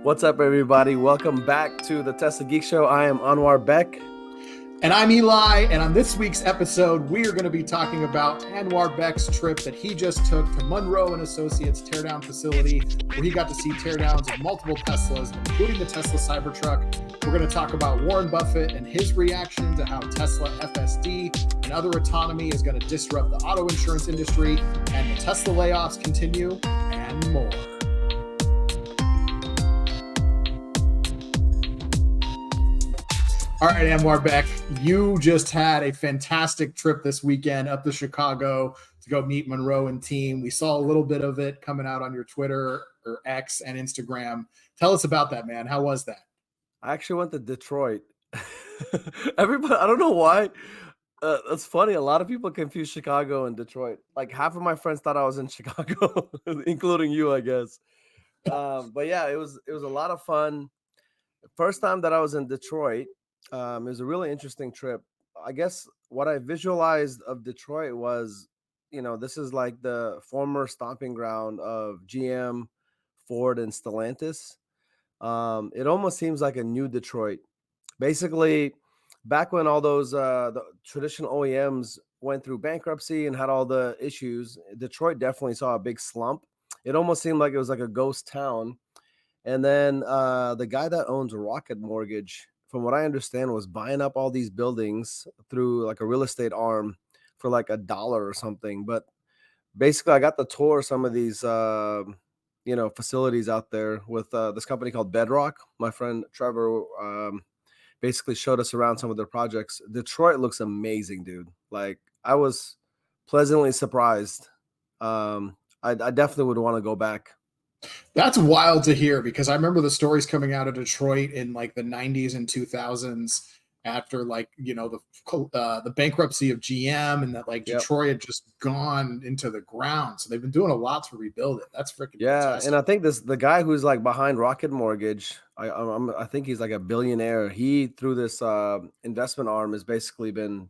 What's up, everybody? Welcome back to the Tesla Geek Show. I am Anuarbek. And I'm Eli, and on this week's episode, we are going to be talking about Anuarbek's trip that he just took to Munro and Associates teardown facility, where he got to see teardowns of multiple Teslas, including the Tesla Cybertruck. We're going to talk about Warren Buffett and his reaction to how Tesla FSD and other autonomy is going to disrupt the auto insurance industry, and the Tesla layoffs continue, and more. All right, Anuarbek, you just had a fantastic trip this weekend up to Chicago to go meet Munro and team. We saw a little bit of it coming out on your Twitter or X and Instagram. Tell us about that, man. How was that? I actually went to Detroit. Everybody, I don't know why. That's funny. A lot of people confuse Chicago and Detroit. Like half of my friends thought I was in Chicago, including you, I guess. But yeah, it was a lot of fun. First time that I was in Detroit. It was a really interesting trip. I guess what I visualized of Detroit was, this is like the former stomping ground of GM, Ford, and Stellantis. It almost seems like a new Detroit. Basically, back when all those the traditional OEMs went through bankruptcy and had all the issues, Detroit definitely saw a big slump. It almost seemed like it was like a ghost town. And then the guy that owns Rocket Mortgage, from what I understand, was buying up all these buildings through like a real estate arm for like $1 or something. But basically, I got to tour some of these, facilities out there with this company called Bedrock. My friend Trevor basically showed us around some of their projects. Detroit looks amazing, dude. Like I was pleasantly surprised. I definitely would want to go back. That's wild to hear, because I remember the stories coming out of Detroit in like the 90s and 2000s after the bankruptcy of GM, and that Detroit had just gone into the ground. So they've been doing a lot to rebuild it. That's freaking fantastic. And I think the guy who's like behind Rocket Mortgage, I think he's like a billionaire. He, through this investment arm, has basically been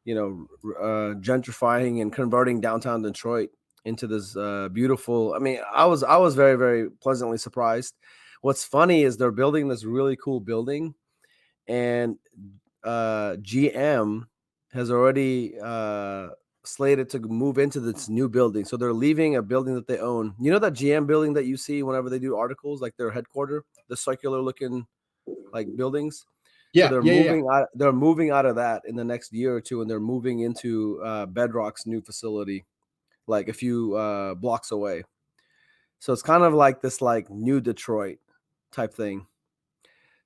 gentrifying and converting downtown Detroit into this beautiful. I mean, I was very, very pleasantly surprised. What's funny is they're building this really cool building, and GM has already slated to move into this new building. So they're leaving a building that they own. You know that GM building that you see whenever they do articles, like their headquarters, the circular looking like buildings. Yeah, so they're moving out of that in the next year or two, and they're moving into Bedrock's new facility, like a few blocks away. So it's kind of like this like new Detroit type thing.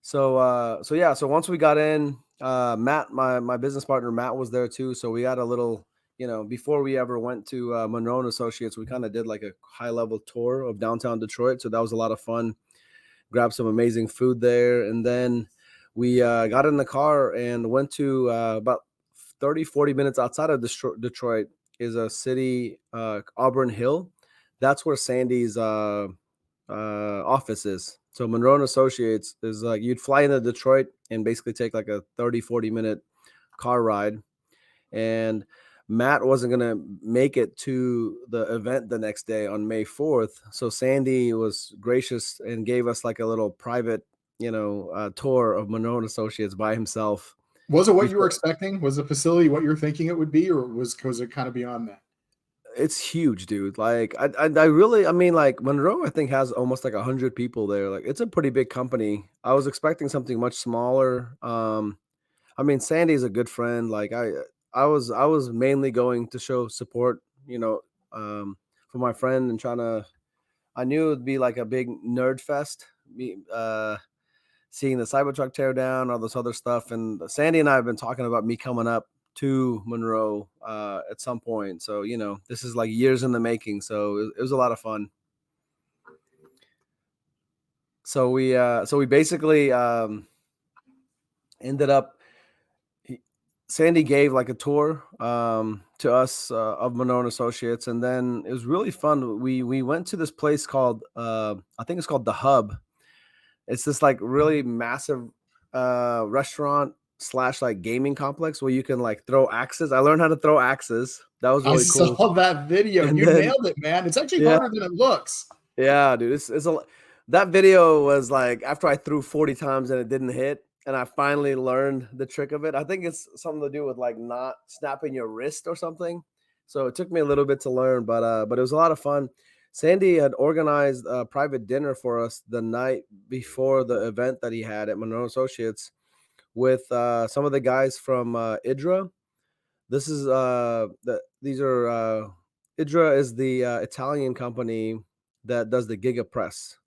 So once we got in, Matt, my business partner, Matt, was there too. So we got a little, before we ever went to Munro and Associates, we kind of did like a high level tour of downtown Detroit. So that was a lot of fun. Grabbed some amazing food there. And then we got in the car and went to about 30-40 minutes outside of Detroit is a city, Auburn Hill. That's where Sandy's office is. So Munro and Associates is like you'd fly into Detroit and basically take like a 30-40 minute car ride. And Matt wasn't going to make it to the event the next day on May 4th. So Sandy was gracious and gave us like a little private, tour of Munro and Associates by himself. Was it what you were expecting? Was the facility what you're thinking it would be, or was it kind of beyond that? It's huge, dude. Like I mean, like Munro, I think has almost like 100 people there. Like it's a pretty big company. I was expecting something much smaller. I mean, Sandy's a good friend. Like I was mainly going to show support, for my friend, and I knew it'd be like a big nerd fest. Seeing the Cybertruck tear down, all this other stuff. And Sandy and I have been talking about me coming up to Munro at some point. So, this is like years in the making. So it was a lot of fun. So we basically ended up, Sandy gave like a tour to us of Munro and Associates. And then it was really fun. We went to this place called, I think it's called The Hub. It's this like really massive restaurant / like gaming complex where you can like throw axes. I learned how to throw axes. That was really cool. I saw that video. And you nailed it, man. It's actually harder than it looks. Yeah, dude. It's a that video was like after I threw 40 times and it didn't hit, and I finally learned the trick of it. I think it's something to do with like not snapping your wrist or something. So it took me a little bit to learn, but it was a lot of fun. Sandy had organized a private dinner for us the night before the event that he had at Munro Associates with some of the guys from IDRA. This is these are IDRA is the Italian company that does the Giga Press,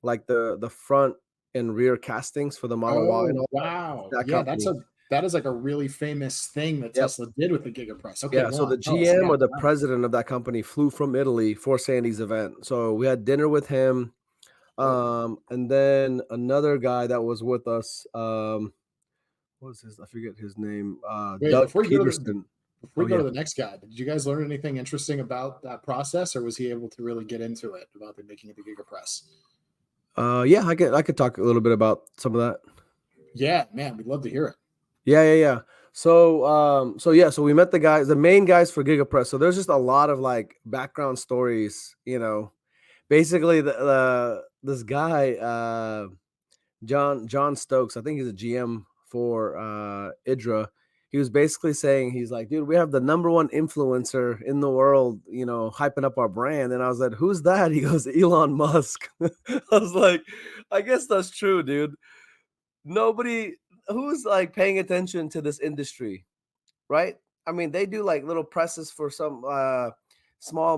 like the front and rear castings for the Model Y and Oh, all that. It's wow. that Yeah, company. that is like a really famous thing that Yep. Tesla did with the Gigapress. Okay, Yeah. go So the on. Tell us. GM Yeah. or the Wow. president of that company flew from Italy for Sandy's event. So we had dinner with him. Cool. And then another guy that was with us, what was his? I forget his name. Wait, Doug Peterson. before Oh we go yeah. to the next guy, did you guys learn anything interesting about that process, or was he able to really get into it about the making of the Gigapress? Yeah, I could talk a little bit about some of that. Yeah, man, we'd love to hear it. Yeah. So we met the guys, the main guys for GigaPress. So there's just a lot of like background stories, Basically this guy, John Stokes, I think he's a GM for IDRA. He was basically saying, he's like, dude, we have the number one influencer in the world, hyping up our brand. And I was like, who's that? He goes, Elon Musk. I was like, I guess that's true, dude. Nobody who's like paying attention to this industry, right? I mean, they do like little presses for some small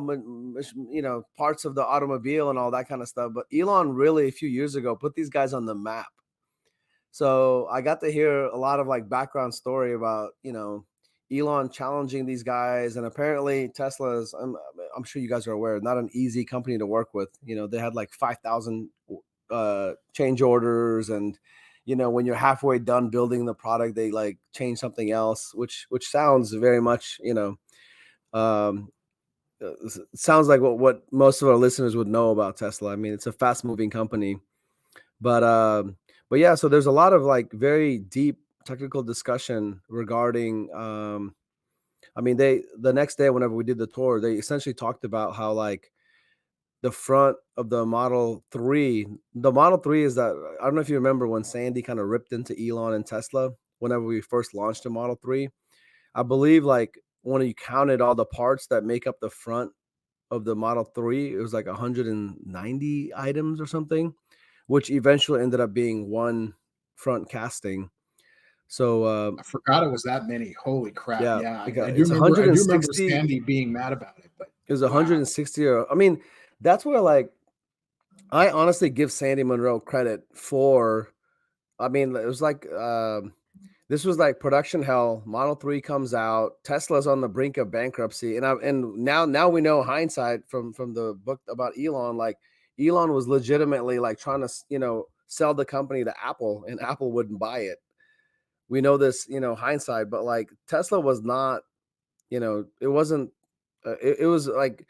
parts of the automobile and all that kind of stuff, but Elon really a few years ago put these guys on the map. So I got to hear a lot of like background story about Elon challenging these guys, and apparently Tesla's. I'm sure you guys are aware, not an easy company to work with. They had like 5,000 change orders, and when you're halfway done building the product, they like change something else, which sounds very much um, sounds like what most of our listeners would know about Tesla. I mean, it's a fast moving company, but yeah, so there's a lot of like very deep technical discussion regarding I mean, the next day whenever we did the tour, they essentially talked about how like the front of the Model 3, the Model 3 is that, I don't know if you remember when Sandy kind of ripped into Elon and Tesla whenever we first launched the Model 3. I believe like when you counted all the parts that make up the front of the Model 3, it was like 190 items or something, which eventually ended up being one front casting. So I forgot it was that many. Holy crap! yeah, Yeah, like, I do it's remember. I do remember 160. Sandy being mad about it. But It was wow, 160. I mean, that's where like I honestly give Sandy Munro credit for. I mean, it was like this was like production hell. Model 3 comes out. Tesla's on the brink of bankruptcy, and now we know hindsight from the book about Elon. Like Elon was legitimately like trying to sell the company to Apple, and Apple wouldn't buy it. We know this, hindsight, but like Tesla was not, it wasn't. It was like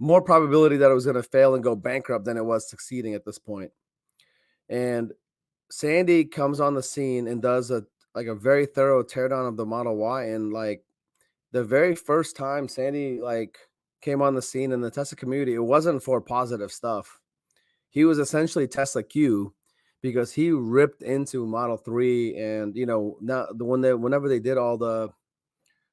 more probability that it was going to fail and go bankrupt than it was succeeding at this point. And Sandy comes on the scene and does a very thorough teardown of the Model Y, and like the very first time Sandy like came on the scene in the Tesla community, it wasn't for positive stuff. He was essentially Tesla Q because he ripped into Model 3, and now whenever they did all the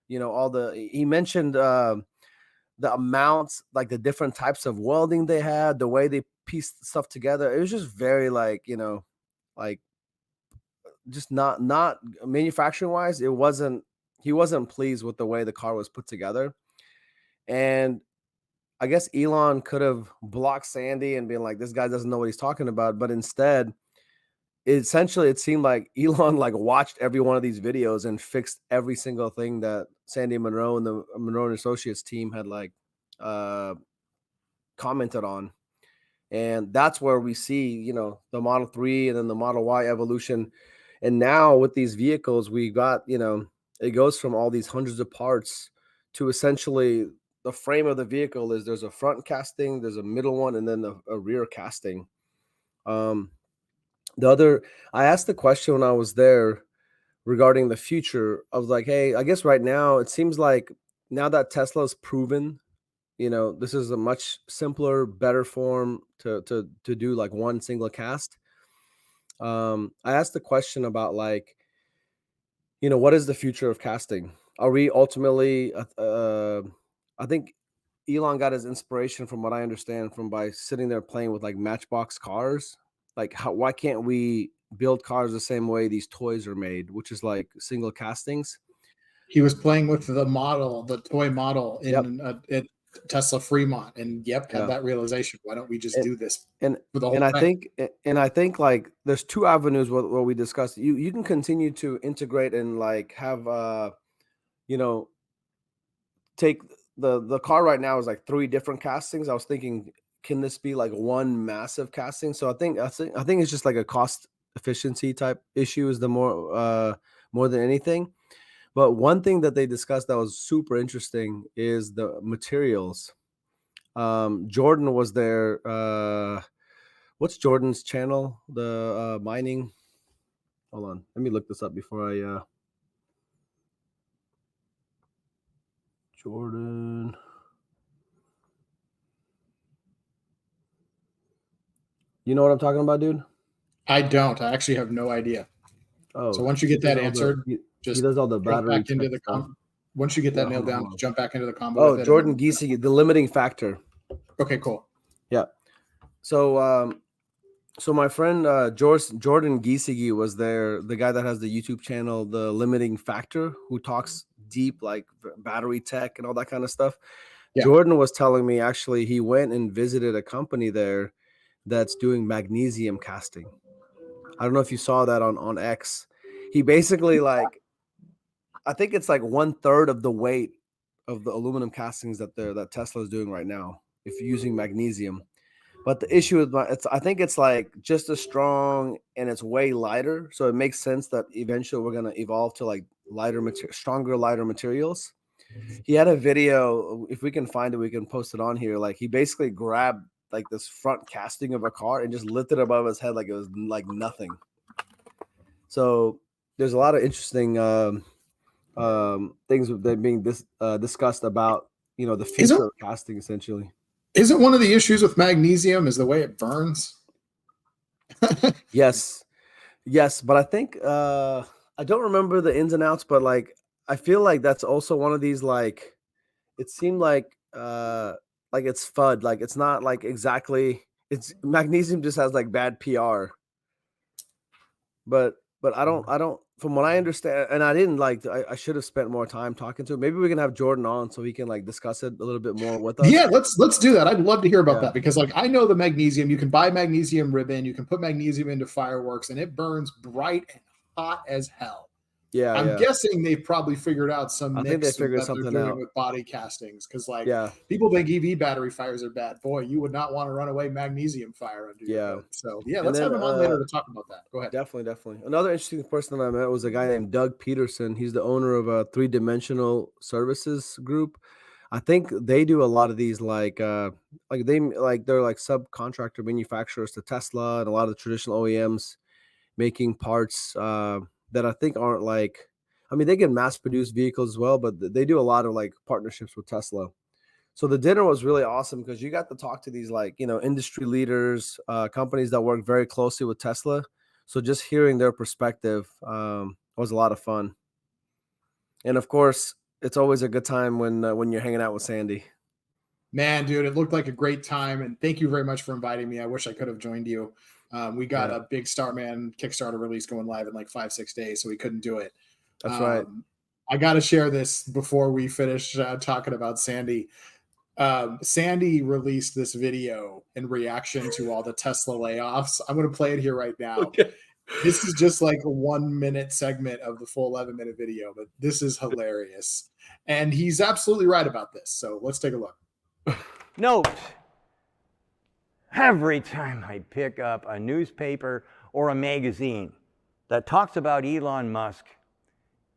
he mentioned the amounts, like the different types of welding they had, the way they pieced stuff together. It was just very like like just not manufacturing wise, it wasn't he wasn't pleased with the way the car was put together. And I guess Elon could have blocked Sandy and been like, this guy doesn't know what he's talking about. But instead, it seemed like Elon like watched every one of these videos and fixed every single thing that Sandy Munro and the Munro and Associates team had like uh commented on. And that's where we see, the Model 3 and then the Model Y evolution. And now with these vehicles, we got, it goes from all these hundreds of parts to essentially the frame of the vehicle is there's a front casting, there's a middle one, and then a rear casting. Um, I asked the question when I was there regarding the future. I was like, hey, I guess right now it seems like now that Tesla's proven this is a much simpler, better form to do like one single cast. I asked the question about like, what is the future of casting? Are we ultimately, I think Elon got his inspiration from what I understand from by sitting there playing with like Matchbox cars. Like, why can't we build cars the same way these toys are made, which is like single castings? He was playing with the toy model Yep. at Tesla Fremont, and had Yeah. that realization. Why don't we just And do this and for the and whole I thing? think and I think like there's two avenues what we discussed. You can continue to integrate and like have you know take the car right now is like three different castings. I was thinking, can this be like one massive casting? So I think it's just like a cost efficiency type issue is the more than anything. But one thing that they discussed that was super interesting is the materials. Jordan was there. What's Jordan's channel? The mining. Hold on, let me look this up before I. Jordan. You know what I'm talking about, dude? I don't. I actually have no idea. So Oh, once you he get does that all the answered, he just does all the jump battery back into tech the stuff. once you get Yeah, that nailed hold on, down, hold on. jump back into the combo Oh, with it, and Jordan then Giesecke, the limiting factor. okay, cool. Yeah. So so my friend Jordan Giesecke was there, the guy that has the YouTube channel, The Limiting Factor, who talks deep like battery tech and all that kind of stuff. Yeah. Jordan was telling me actually he went and visited a company there that's doing magnesium casting. I don't know if you saw that on X. He basically like I think it's like 1/3 of the weight of the aluminum castings that Tesla is doing right now if you're using magnesium. But the issue with I think it's like just as strong and it's way lighter. So it makes sense that eventually we're gonna evolve to like stronger, lighter materials. He had a video. If we can find it, we can post it on here. Like he basically grabbed like this front casting of a car and just lifted it above his head like it was like nothing. So there's a lot of interesting things that being discussed about the Isn't future of casting essentially. isn't one of the issues with magnesium is the way it burns? Yes, yes, but I think I don't remember the ins and outs, but like I feel like that's also one of these like it seemed like it's FUD, like it's not like exactly it's magnesium just has like bad PR. But I don't from what I understand, and I didn't like I should have spent more time talking to him. Maybe we can have Jordan on so he can like discuss it a little bit more with us. Yeah, let's do that. I'd love to hear about Yeah. that because like I know the magnesium, you can buy magnesium ribbon, you can put magnesium into fireworks and it burns bright and hot as hell. Yeah, I'm yeah. guessing they've probably figured out some I think they mix figured that they're something doing out. with body castings because like Yeah, people think EV battery fires are bad. Boy, you would not want to run away magnesium fire under your yeah. hood. So yeah, And let's have then him on later to talk about that. Go ahead. definitely. Another interesting person that I met was a guy named Doug Peterson. He's the owner of a three-dimensional services group. I think they do a lot of these they're like subcontractor manufacturers to Tesla and a lot of the traditional OEMs making parts that I think aren't like I mean they can mass produce vehicles as well, but they do a lot of like partnerships with Tesla. So the dinner was really awesome because you got to talk to these like industry leaders, companies that work very closely with Tesla. So just hearing their perspective was a lot of fun. And of course, it's always a good time when you're hanging out with Sandy. Man, dude, it looked like a great time, and thank you very much for inviting me. I wish I could have joined you. We got Yeah, a big Starman Kickstarter release going live in like 5-6 days, so we couldn't do it. that's right. I got to share this before we finish talking about Sandy. Sandy released this video in reaction to all the Tesla layoffs. I'm going to play it here right now. Okay. This is just like a 1 minute segment of the full 11-minute video, but this is hilarious. And he's absolutely right about this. So let's take a look. Note, every time I pick up a newspaper or a magazine that talks about Elon Musk,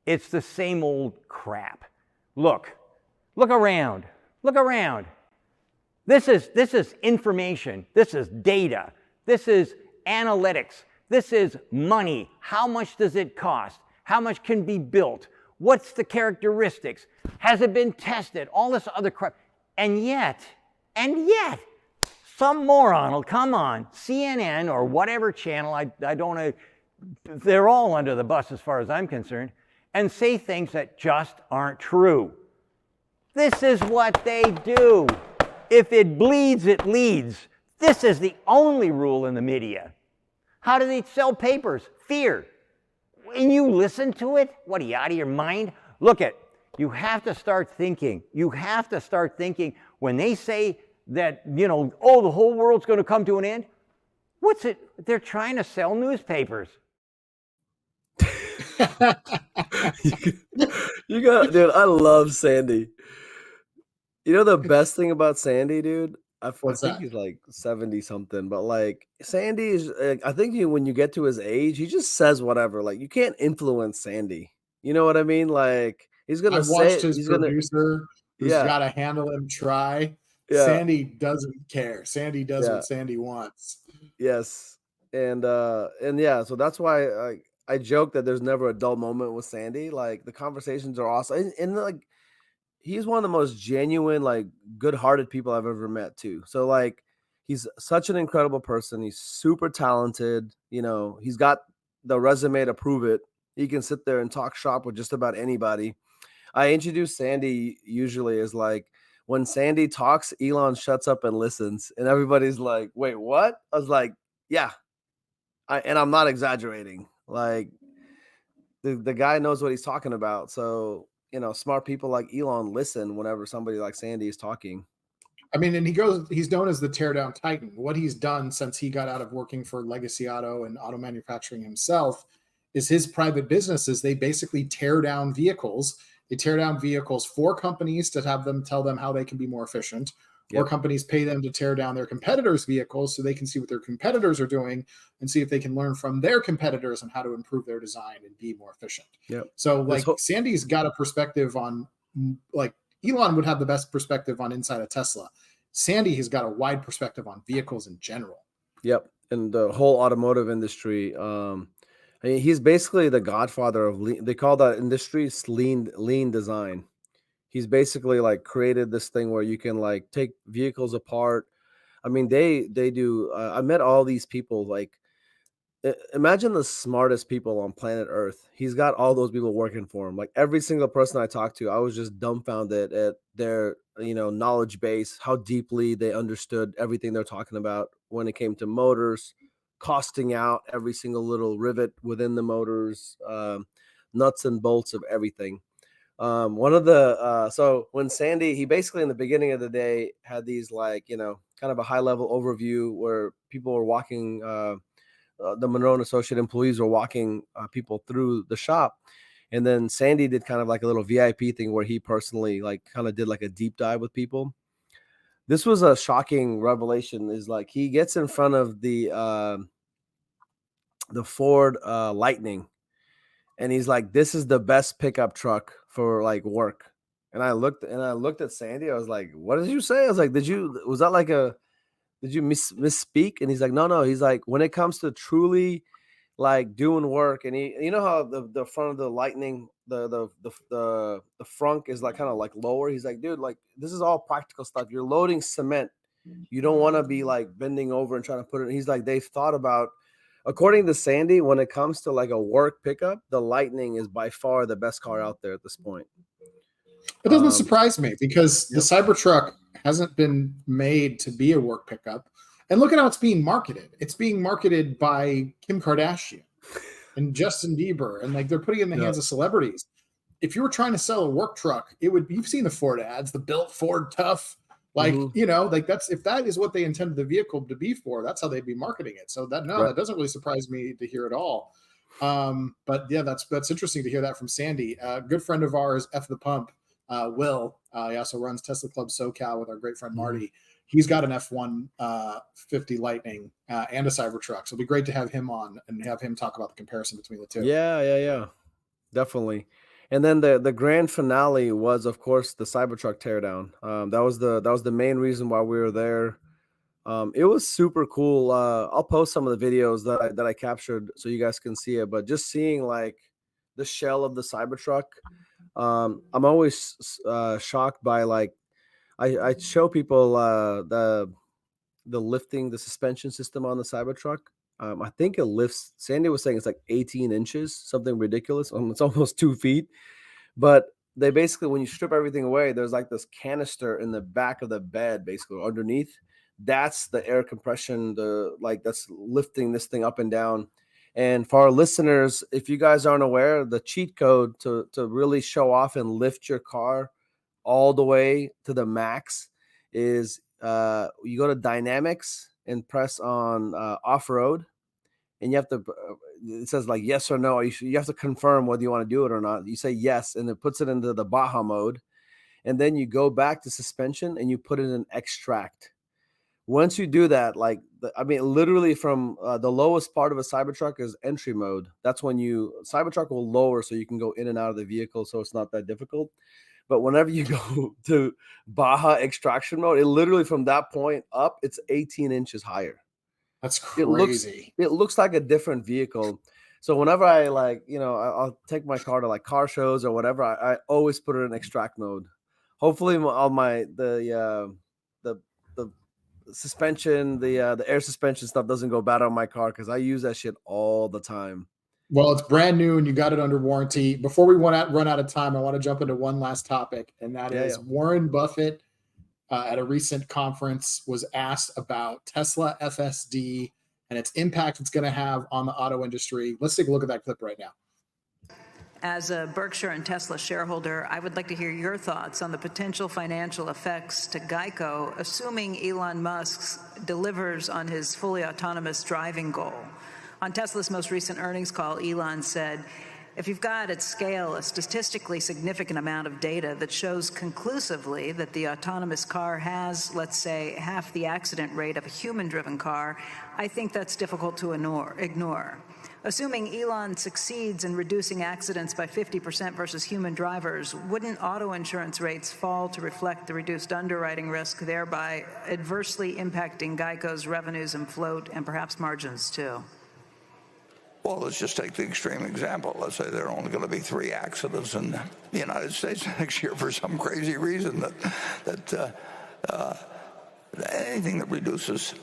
it's the same old crap. Look around. Look around. This is information. This is data. This is analytics. This is money. How much does it cost? How much can be built? What's the characteristics? Has it been tested? All this other crap. And yet, some moron will come on CNN or whatever channel, I don't know, they're all under the bus as far as I'm concerned, and say things that just aren't true. This is what they do. If it bleeds, it leads. This is the only rule in the media. How do they sell papers? Fear. When you listen to it, what are you, out of your mind? Look at, you have to start thinking. You have to start thinking when they say that, you know, oh, the whole world's going to come to an end. What's it? They're trying to sell newspapers. You got, dude, I love Sandy. You know the best thing about Sandy, dude? I What's think that? he's like 70 something, but like Sandy is, I think when you get to his age, he just says whatever. Like you can't influence Sandy. You know what I mean? Like he's gonna I've say watched it. his He's gonna, producer, who's yeah, got to handle him try. yeah, Sandy doesn't care. Sandy does yeah, what Sandy wants. yes, and yeah. So that's why I joke that there's never a dull moment with Sandy. Like the conversations are awesome, and like he's one of the most genuine, like good-hearted people I've ever met too. So like he's such an incredible person. He's super talented. You know, he's got the resume to prove it. He can sit there and talk shop with just about anybody. I introduce Sandy usually as like when Sandy talks, Elon shuts up and listens, and everybody's like, "Wait, what?" I was like, "Yeah," and I'm not exaggerating. Like the guy knows what he's talking about. So, you know, smart people like Elon listen whenever somebody like Sandy is talking. I mean, and he's known as the teardown titan. What he's done since he got out of working for Legacy Auto and auto manufacturing himself is his private businesses. They basically tear down vehicles. They tear down vehicles for companies to have them tell them how they can be more efficient, or Yep. companies pay them to tear down their competitors' vehicles so they can see what their competitors are doing and see if they can learn from their competitors on how to improve their design and be more efficient. Yep. So, This like, whole Sandy's got a perspective on, like, Elon would have the best perspective on inside a Tesla. Sandy has got a wide perspective on vehicles in general. Yep. And the whole automotive industry. I mean, he's basically the godfather of lean. They call that industry lean design. He's basically like created this thing where you can like take vehicles apart. I mean, they do. I met all these people like imagine the smartest people on planet Earth. He's got all those people working for him. Like every single person I talked to, I was just dumbfounded at their, you know, knowledge base, how deeply they understood everything they're talking about when it came to motors, costing out every single little rivet within the motors, nuts and bolts of everything. One of the so when Sandy, he basically in the beginning of the day had these like, you know, kind of a high level overview where people were walking the Munro and Associate employees were walking people through the shop. And then Sandy did kind of like a little VIP thing where he personally like kind of did like a deep dive with people. This was a shocking revelation is like he gets in front of the Ford Lightning and he's like, this is the best pickup truck for like work. And I looked at Sandy. I was like, what did you say? I was like, was that like did you misspeak? And he's like, no. He's like, when it comes to truly like doing work, and you know how the front of the Lightning, the front is like kind of like lower. He's like, dude, like this is all practical stuff. You're loading cement. You don't want to be like bending over and trying to put it. He's like, they've thought about, according to Sandy, when it comes to like a work pickup, the Lightning is by far the best car out there at this point. It doesn't surprise me because the Yep. Cybertruck hasn't been made to be a work pickup. And look at how it's being marketed. It's being marketed by Kim Kardashian and Justin Bieber, and like they're putting it in the hands of celebrities. If you were trying to sell a work truck, it would. You've seen the Ford ads, the built Ford tough, like you know, like that's if that is what they intended the vehicle to be for, that's how they'd be marketing it. So that Right. that doesn't really surprise me to hear at all. But yeah, that's interesting to hear that from Sandy. A good friend of ours, F the Pump, Will. He also runs Tesla Club SoCal with our great friend Marty. He's got an F-150 Lightning and a Cybertruck. So it'll be great to have him on and have him talk about the comparison between the two. Yeah. Definitely. And then the grand finale was, of course, the Cybertruck teardown. That was the main reason why we were there. It was super cool. I'll post some of the videos that I captured so you guys can see it. But just seeing like the shell of the Cybertruck, I'm always shocked by like I show people the lifting, the suspension system on the Cybertruck. I think it lifts. Sandy was saying it's like 18 inches, something ridiculous. It's almost 2 feet. But they basically, when you strip everything away, there's like this canister in the back of the bed, basically underneath. That's the air compression, that's lifting this thing up and down. And for our listeners, if you guys aren't aware, the cheat code to really show off and lift your car all the way to the max is you go to dynamics and press on off-road, and you have to it says like yes or no. You have to confirm whether you want to do it or not. You say yes, and it puts it into the Baja mode, and then you go back to suspension and you put it in extract. Once you do that, literally from the lowest part of a Cybertruck is entry mode. That's when Cybertruck will lower so you can go in and out of the vehicle, so it's not that difficult. But whenever you go to Baja extraction mode, it literally from that point up, it's 18 inches higher. That's crazy. It looks like a different vehicle. So whenever I I'll take my car to like car shows or whatever, I always put it in extract mode. Hopefully all the suspension, the air suspension stuff doesn't go bad on my car, because I use that shit all the time. Well, it's brand new and you got it under warranty. Before we run out of time, I want to jump into one last topic, and that is Warren Buffett at a recent conference was asked about Tesla FSD and its impact it's going to have on the auto industry. Let's take a look at that clip right now. As a Berkshire and Tesla shareholder, I would like to hear your thoughts on the potential financial effects to Geico, assuming Elon Musk delivers on his fully autonomous driving goal. On Tesla's most recent earnings call, Elon said, if you've got at scale a statistically significant amount of data that shows conclusively that the autonomous car has, let's say, half the accident rate of a human-driven car, I think that's difficult to ignore. Assuming Elon succeeds in reducing accidents by 50% versus human drivers, wouldn't auto insurance rates fall to reflect the reduced underwriting risk, thereby adversely impacting Geico's revenues and float and perhaps margins too? Well, let's just take the extreme example. Let's say there are only going to be 3 accidents in the United States next year for some crazy reason that anything that reduces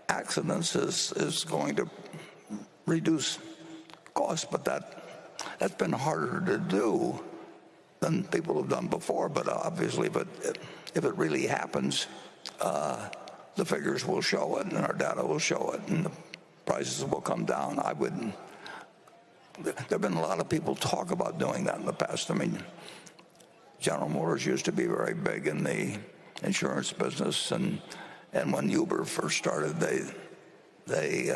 accidents is going to reduce costs, but that's been harder to do than people have done before. But obviously, if it really happens, the figures will show it, and our data will show it, and the prices will come down. There have been a lot of people talk about doing that in the past. I mean, General Motors used to be very big in the insurance business, and when Uber first started, they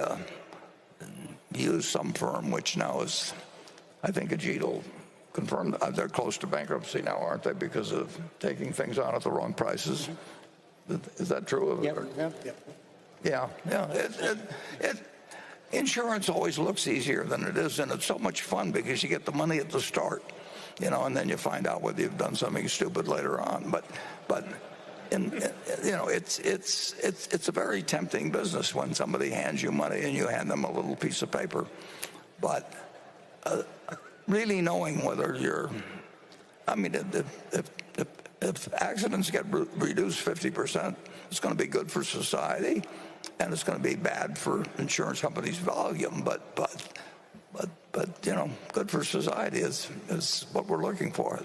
used some firm, which now is, I think Ajit will confirm, they're close to bankruptcy now, aren't they, because of taking things on at the wrong prices? Is that true? Yeah. Insurance always looks easier than it is, and it's so much fun because you get the money at the start, and then you find out whether you've done something stupid later on. But it's a very tempting business when somebody hands you money and you hand them a little piece of paper. But really knowing whether if accidents get reduced 50%, it's going to be good for society, and it's going to be bad for insurance companies' volume. But good for society is what we're looking for.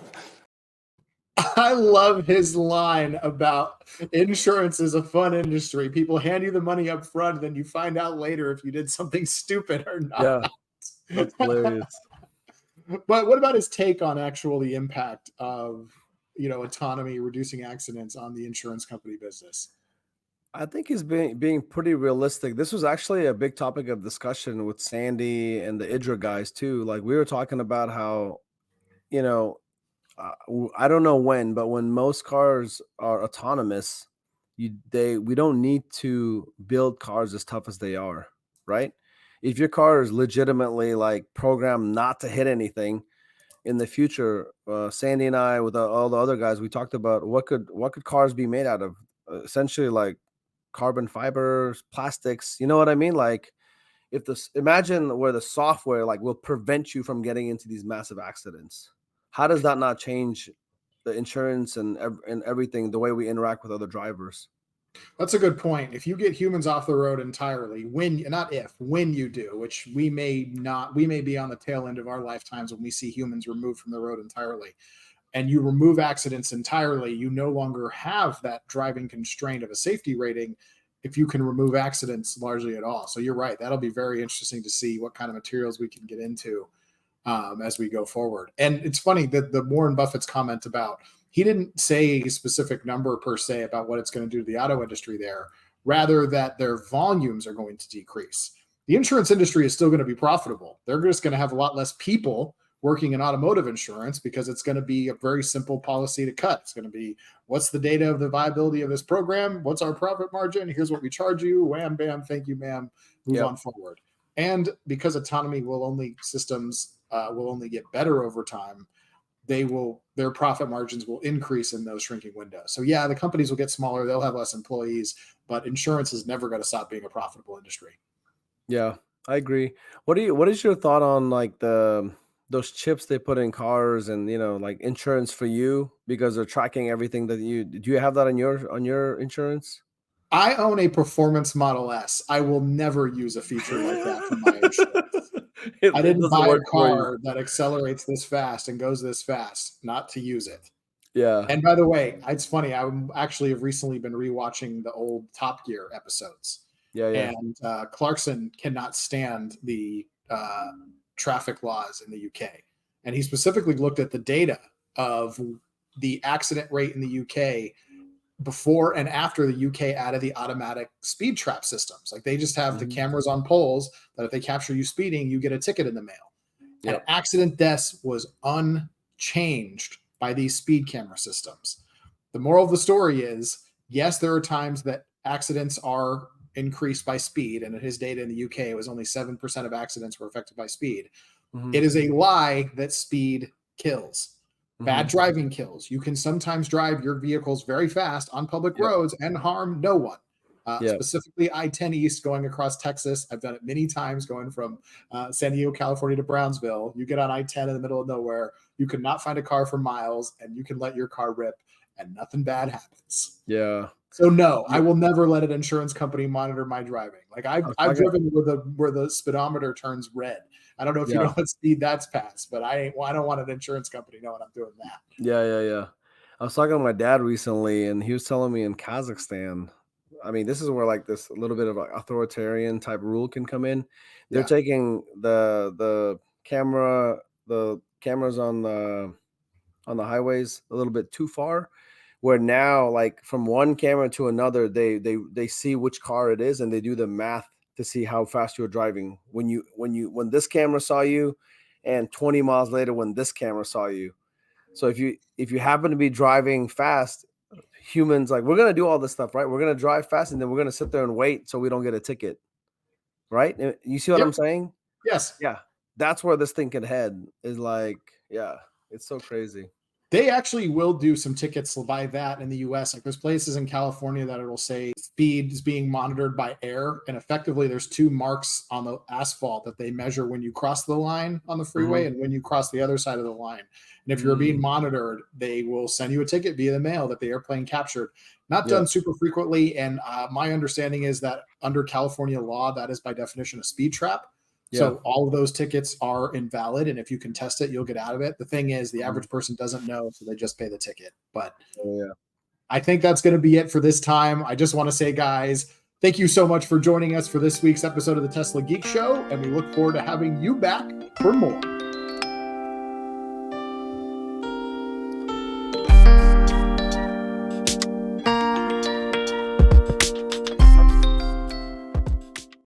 I love his line about insurance is a fun industry. People hand you the money up front, then you find out later if you did something stupid or not. Yeah, that's hilarious. But what about his take on the impact of autonomy reducing accidents on the insurance company business? I think he's being pretty realistic. This was actually a big topic of discussion with Sandy and the IDRA guys too. Like, we were talking about how, I don't know when, but when most cars are autonomous, we don't need to build cars as tough as they are, right? If your car is legitimately like programmed not to hit anything in the future, Sandy and I, with all the other guys, we talked about what could cars be made out of? Essentially, like carbon fibers, plastics. You know what I mean? Like, imagine where the software will prevent you from getting into these massive accidents. How does that not change the insurance and everything, the way we interact with other drivers. That's a good point. If you get humans off the road entirely, when you do, which we may be on the tail end of our lifetimes when we see humans removed from the road entirely, and you remove accidents entirely, you no longer have that driving constraint of a safety rating if you can remove accidents largely at all. So you're right. That'll be very interesting to see what kind of materials we can get into as we go forward. And it's funny that the Warren Buffett's comment about, he didn't say a specific number per se about what it's going to do to the auto industry there, rather that their volumes are going to decrease. The insurance industry is still going to be profitable. They're just going to have a lot less people working in automotive insurance because it's going to be a very simple policy to cut. It's going to be, what's the data of the viability of this program? What's our profit margin? Here's what we charge you. Wham, bam, thank you, ma'am. Move on forward. And because autonomy will only get better over time, their profit margins will increase in those shrinking windows. So yeah, the companies will get smaller. They'll have less employees, but insurance is never going to stop being a profitable industry. Yeah, I agree. What is your thought on like those chips they put in cars and, like insurance for you because they're tracking everything do you have that on your insurance? I own a Performance Model S. I will never use a feature like that for my insurance. I didn't buy a car that accelerates this fast and goes this fast, not to use it. Yeah. And by the way, it's funny. I actually have recently been rewatching the old Top Gear episodes. Yeah. And Clarkson cannot stand the traffic laws in the UK. And he specifically looked at the data of the accident rate in the UK before and after the UK added the automatic speed trap systems. Like they just have the cameras on poles that if they capture you speeding, you get a ticket in the mail. Yep. And accident deaths was unchanged by these speed camera systems. The moral of the story is, yes, there are times that accidents are increased by speed. And in his data in the UK, it was only 7% of accidents were affected by speed. It is a lie that speed kills. Bad driving kills. You can sometimes drive your vehicles very fast on public roads and harm no one. Specifically I-10 East going across Texas. I've done it many times going from San Diego, California to Brownsville. You get on I-10 in the middle of nowhere. You could not find a car for miles and you can let your car rip and nothing bad happens. Yeah. So no, I will never let an insurance company monitor my driving. Like I've driven where the speedometer turns red. I don't know if you know what speed that's past, but I don't want an insurance company knowing I'm doing that. Yeah. I was talking to my dad recently, and he was telling me in Kazakhstan, I mean, this is where like this little bit of like authoritarian type rule can come in. They're taking the cameras on the highways a little bit too far, where now like from one camera to another, they see which car it is and they do the math to see how fast you're driving when this camera saw you, and 20 miles later when this camera saw you. So if you happen to be driving fast, humans like, we're gonna do all this stuff, right? We're gonna drive fast and then we're gonna sit there and wait so we don't get a ticket, right? You see what I'm saying? Yes. Yeah, that's where this thing can head. Is like, it's so crazy. They actually will do some tickets by that in the US. Like there's places in California that it'll say speed is being monitored by air. And effectively there's two marks on the asphalt that they measure when you cross the line on the freeway and when you cross the other side of the line. And if you're being monitored, they will send you a ticket via the mail that the airplane captured. Not done super frequently. And my understanding is that under California law, that is by definition a speed trap. So all of those tickets are invalid. And if you can test it, you'll get out of it. The thing is, the average person doesn't know, so they just pay the ticket. But I think that's going to be it for this time. I just want to say, guys, thank you so much for joining us for this week's episode of the Tesla Geek Show. And we look forward to having you back for more.